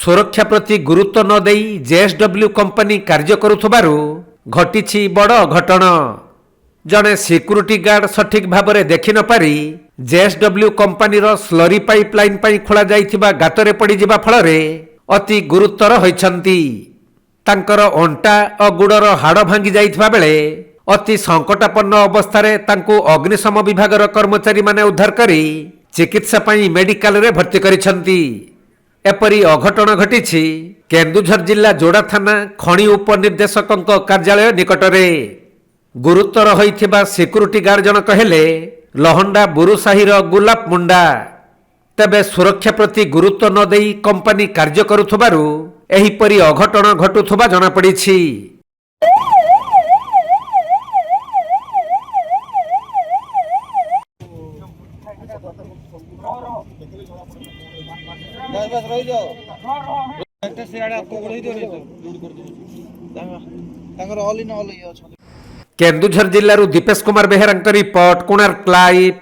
सुरक्षा प्रति गुरुत्व न देई जेएसडब्ल्यू कंपनी कार्य करुथबारु घटिछि बड़ घटना। जड़े सिक्यूरिटी गार्ड सठिक भाव में देखि न पारि जेएसडब्ल्यू कंपनी स्लरी पाइपलाइन खोला जाइथिबा गातरे पड़ी जिबा फलरे अति गुरुतर होइछंती। तांकर अंटा और गुड़र हाड़ भांगी जाइथिबा बेले अति संकटापन्न अवस्था तांको अग्निशम विभागर कर्मचारी माने उद्धार करी चिकित्सा पई मेडिकल रे भर्ती करिछंती। एपरी अघटन घटिछि केन्दुझर जिला जोड़ा थाना खणी उपनिर्देशक कार्यालय निकटरे। गुरुतर होइथिबा सिक्यूरिटी गार्ड जनक हेले लहंडा बुरुसाहीर गुलाप मुंडा। तेबे सुरक्षा प्रति गुरुत्व न देई कंपनी कार्य करुथबारु एहिपरि अघटन घटुथबा जଣା पड़िछि। केन्दुझर जिल्लारू दीपेश कुमार बेहेरा रिपोर्ट, कोणार्क लाइव।